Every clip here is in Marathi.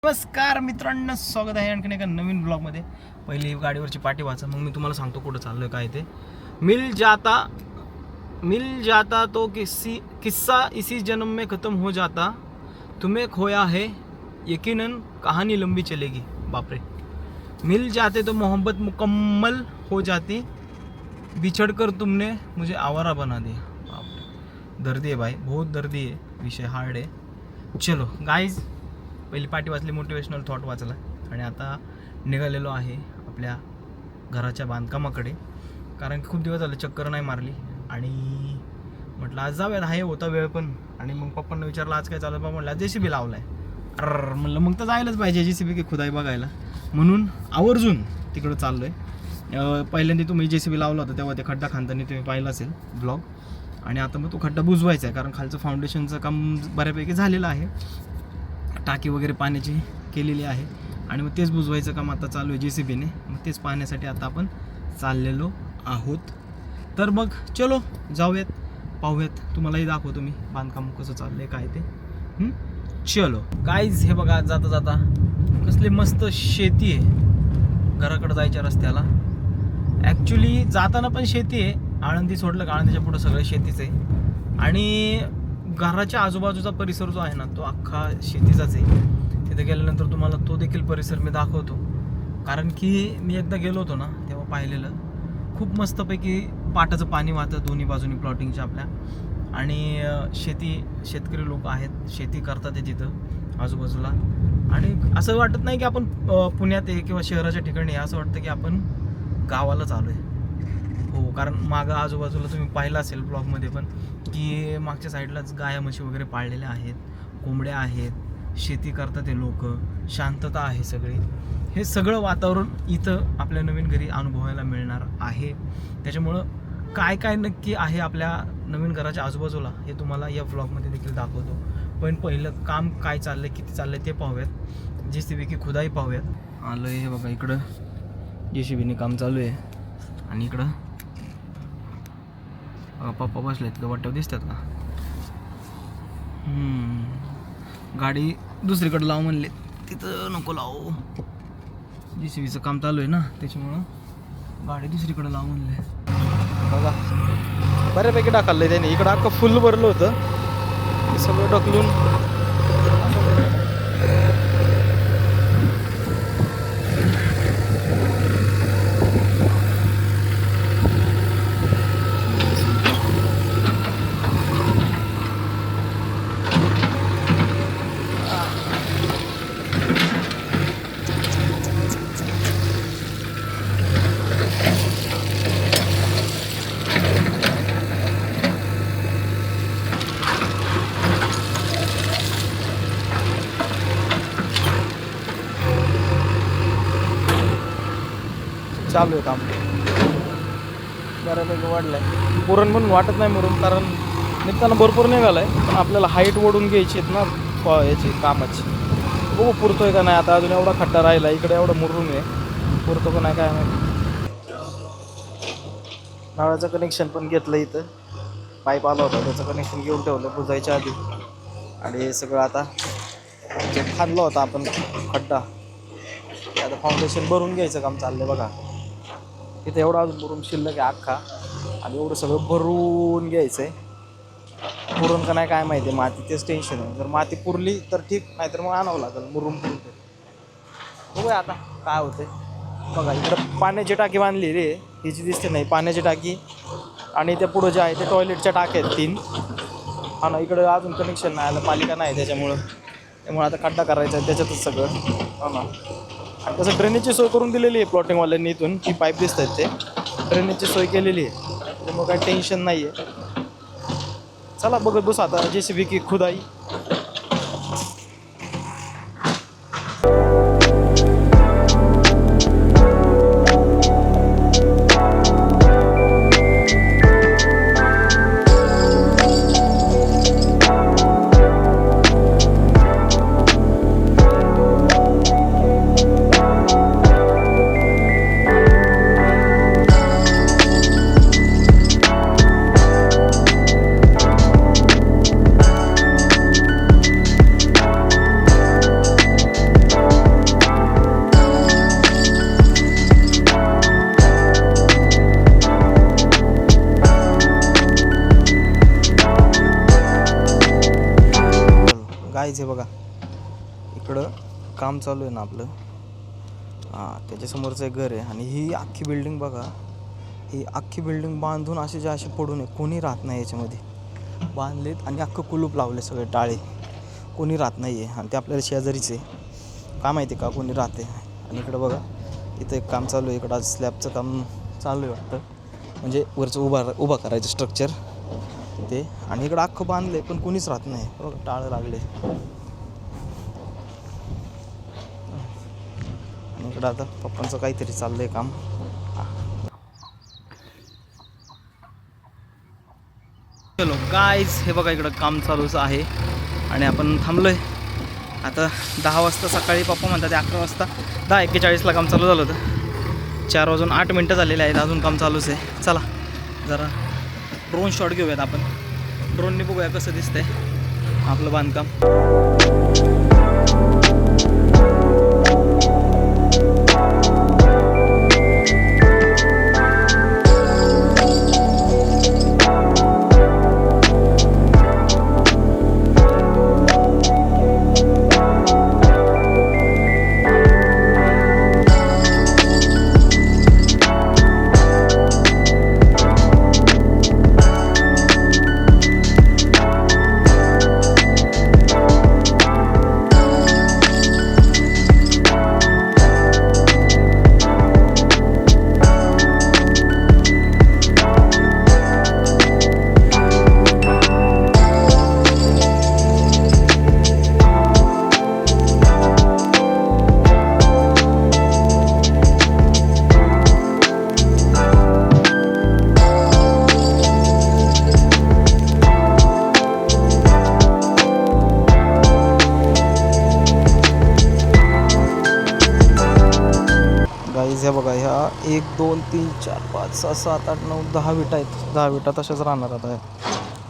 नमस्कार मित्रांनो, स्वागत आहे आणखीन एका नवीन ब्लॉगमध्ये. पहिली गाडीवरची पाटी वाचा, मग मी तुम्हाला सांगतो कुठं चाललोय काय ते. मिल जाता तो किस्सा इसी जन्म में ख़त्म हो जाता, तुम्हें खोया है यकीनन कहानी लंबी चलेगी. बापरे. मिल जाते तो मोहब्बत मुकम्मल हो जाती, बिछड़ कर तुमने मुझे आवारा बना दिया. बापरे, दर्दी आहे भाई, बहुत दर्दी आहे, विषय हार्ड आहे. चलो गाईज, पहिली पाटी वाचली, मोटिवेशनल थॉट वाचला आणि आता निघालेलो आहे आपल्या घराच्या बांधकामाकडे. कारण की खूप दिवस झाले चक्कर नाही मारली आणि म्हटलं आज जाऊयात, आहे होता वेळ पण. आणि मग पप्पांना विचारलं आज काय चालू आहे. म्हटलं JCB लावला आहे. म्हणलं मग तर जायलाच पाहिजे JCB की खुदाई बघायला, म्हणून आवर्जून तिकडं चाललो आहे. पहिल्यांदा तुम्ही JCB लावला होता तेव्हा ते खड्डा खांदताना तुम्ही पाहिलं असेल ब्लॉग. आणि आता मग तो खड्डा बुजवायचा आहे, कारण खालचं फाउंडेशनचं काम बऱ्यापैकी झालेलं आहे, टाकी वगैरे पाण्याची केलेली आहे आणि मग तेच बुजवायचं काम आता चालू आहे JCBने. मग तेच पाहण्यासाठी आता आपण चाललेलो आहोत. तर मग चलो जाऊयात, पाहूयात, तुम्हालाही दाखवतो मी बांधकाम कसं चाललं आहे काय ते. चलो गाईज, हे बघा जाता जाता कसली मस्त शेती आहे घराकडं जायच्या रस्त्याला. ॲक्च्युली जाताना पण शेती आहे, आळंदी सोडलं का आळंदीच्या पुढं सगळं शेतीच आहे. आणि घराच्या आजूबाजूचा परिसर जो आहे ना तो अख्खा शेतीचाच आहे. तिथे गेल्यानंतर तुम्हाला तो देखील परिसर मी दाखवतो, कारण की मी एकदा गेलो होतो ना तेव्हा पाहिलेलं. खूप मस्तपैकी पाटाचं पाणी वाहतं दोन्ही बाजूनी प्लॉटिंगच्या आपल्या. आणि शेतकरी लोक आहेत, शेती करतात ते तिथं आजूबाजूला. आणि असं वाटत नाही की आपण पुण्यात आहे किंवा शहराच्या ठिकाणी आहे, असं वाटतं की आपण गावालाच आलो आहे. हो, कारण मागं आजूबाजूला तुम्ही पाहिलं असेल ब्लॉगमध्ये पण की मागच्या साईडलाच गाया म्हशी वगैरे पाळलेल्या आहेत, कोंबड्या आहेत, शेती करतात ते लोक, शांतता आहे सगळी. हे सगळं वातावरण इथं आपल्या नवीन घरी अनुभवायला मिळणार आहे. त्याच्यामुळं काय काय नक्की आहे आपल्या नवीन घराच्या आजूबाजूला हे तुम्हाला या व्लॉगमध्ये देखील दाखवतो. पण पहिलं काम काय चाललं आहे, किती चाललं आहे ते पाहूयात. JCB की खुदाई पाहूयात. आलं हे बघा, इकडं JCBने काम चालू आहे आणि इकडं पप्पा बसलेत वाटतं, दिसतात का? गाडी दुसरीकडे लावू म्हणले, तिथं नको लावू, JCBचं काम चालू आहे ना त्याच्यामुळं गाडी दुसरीकडे लावू म्हणले. बघा बऱ्यापैकी टाकलं त्याने, इकडं अख्खं फुल भरलं होतं, ते सगळं ढकलून चालू आहे काम. बऱ्यापैकी वाढलं आहे, पुरण म्हणून वाटत नाही मुरून, कारण निघताना भरपूर निघालं आहे. पण आपल्याला हाईट ओढून घ्यायची आहेत ना याची कामाची. बघू पुरतोय का नाही. आता अजून एवढा खड्डा राहिला, इकडे एवढं मुरून आहे, पुरतो का नाही काय माहिती. नळाचं कनेक्शन पण घेतलं, इथं पाईप आला होता त्याचं कनेक्शन घेऊन ठेवलं बुजायच्या आधी. आणि हे सगळं आता जे खाल्लं होतं आपण खड्डा, आता फाउंडेशन भरून घ्यायचं काम चाललंय. बघा इथं एवढं अजून भरून शिल्लक आहे अख्खा, आणि एवढं सगळं भरून घ्यायचं आहे. पुरून का नाही काय माहिती, माती तेच टेन्शन आहे. जर माती पुरली तर ठीक, नाहीतर मग आणावं लागेल मुरून पुरून. बघूया आता काय होते. बघा इकडं पाण्याची टाकी बांधली रे, हिची दिसते नाही पाण्याची टाकी. आणि त्या पुढं जे आहे ते टॉयलेटच्या टाक्या आहेत 3. हा ना, इकडं अजून कनेक्शन नाही आलं, पालिका नाही त्यामुळे आता खड्डा करायचा आहे त्याच्यातच सगळं. हो ना. आणि तसं ड्रेनेजची सोय करून दिलेली आहे प्लॉटिंगवाल्यांनी. इथून ती पाईप दिसत आहेत ते ड्रेनेजची सोय केलेली आहे, त्यामुळे काही टेन्शन नाही आहे. चला बघत बस आता JCB की खुदाई. गाईज हे बघा इकडं काम चालू आहे ना आपलं. हां, त्याच्यासमोरचं एक घर आहे आणि ही अख्खी बिल्डिंग बघा. ही अख्खी बिल्डिंग बांधून असे पडून आहे. कोणी राहत नाही याच्यामध्ये. बांधलेत आणि अख्खं कुलूप लावले सगळे टाळे. कोणी राहत नाही आहे आणि ते आपल्याला शेजारीच आहे. काय माहिती का कोणी राहते. आणि इकडं बघा इथं एक काम चालू आहे. इकडं आज स्लॅबचं काम चालू आहे वाटतं. म्हणजे वरचं उभा करायचं स्ट्रक्चर ते. आणि इकडं अख्खं बांधलं आहे पण कोणीच राहत नाही. बघा टाळं लागले. आणि इकडं आता पप्पांचं काहीतरी चाललं आहे काम. चलो गाईज हे बघा इकडं काम चालूच आहे आणि आपण थांबलो आहे. आता 10 वाजता सकाळी पप्पा म्हणतात ते 11 वाजता 10:41ला काम चालू झालं होतं. 4 वाजून 8 मिनटं झालेले आहेत. अजून काम चालूच आहे. चला जरा ड्रोन शॉट घेऊयात आपण. ड्रोनने बघूया कसं दिसतंय आपलं बांधकाम. गाईज हे बघा ह्या 1 2 3 4 5 6 7 8 9 10 विटा आहेत. 10 विटा तशाच राहणार आता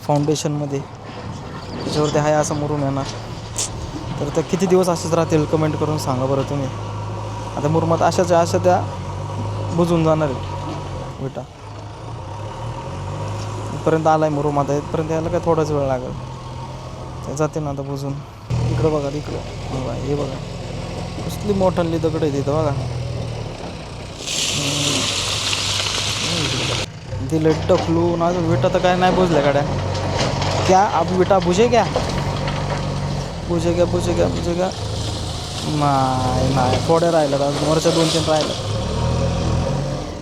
फाउंडेशनमध्ये. त्याच्यावरती हाय असं मुरुम येणार. तर त्या किती दिवस असेच राहतील कमेंट करून सांगा बरं तुम्ही. आता मुरुमात अशा त्या बुजून जाणार आहेत विटा. इथपर्यंत आला आहे मुरुम. आता इथपर्यंत यायला काय थोडाच वेळ लागेल. ते जाते ना आता बुजून. इकडं बघा इकडं बघा हे बघा कसली मोठ्यांली दगड आहे तिथं बघा. दिले टकलून अजून विटा तर काय नाही बुजल्या गाड्या. क्या अब विटा बुझेगा नाही थोड्या राहिल्यात अजून. वरच्या 2-3 राहिल्यात.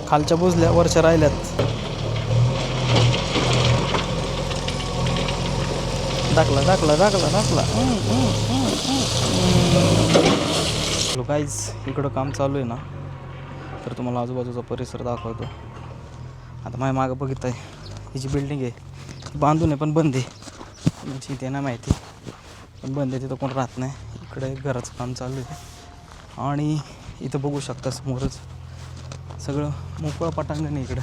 खालच्या बुजल्या वरच्या राहिल्यात. टाकला. गाईज इकडं काम चालू आहे ना तर तुम्हाला आजूबाजूचा परिसर दाखवतो. आता माझ्या मागं बघित आहे ही जी बिल्डिंग आहे बांधून आहे पण बंद आहे. म्हणजे ते नाही माहिती पण बंद आहे. तिथं कोण राहत नाही. इकडे एक घराचं काम चालू आहे आणि इथं बघू शकता समोरच सगळं मोकळं पटांगण आहे. इकडं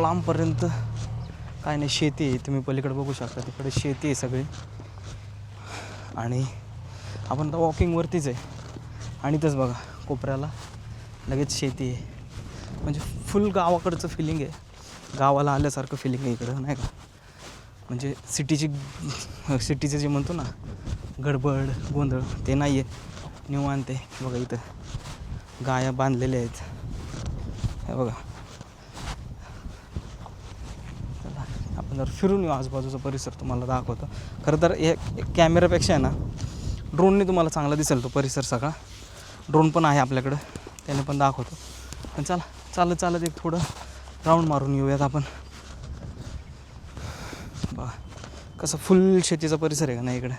लांबपर्यंत काय नाही शेती आहे. तुम्ही पलीकडे बघू शकता तिकडे शेती आहे सगळी. आणि आपण आता वॉकिंगवरतीच आहे आणि इथंच बघा कोपऱ्याला लगेच शेती आहे. म्हणजे फुल गावाकडचं फिलिंग आहे. गावाला आल्यासारखं फिलिंग आहे इकडं नाही का. म्हणजे सिटीचं जे म्हणतो ना गडबड गोंधळ ते नाही आहे. निवांत आहे. बघा इथं गाया बांधलेल्या आहेत. हे बघा चला आपण जर फिरून येऊ आजूबाजूचा परिसर तुम्हाला दाखवतो. खरं तर हे कॅमेरापेक्षा आहे ना ड्रोनने तुम्हाला चांगला दिसेल तो परिसर सगळा. ड्रोन पण आहे आपल्याकडं त्याने पण दाखवतो. पण चला चालत एक थोडं राऊंड मारून येऊयात आपण. बघा कसं फुल शेतीचा परिसर आहे का नाही इकडे.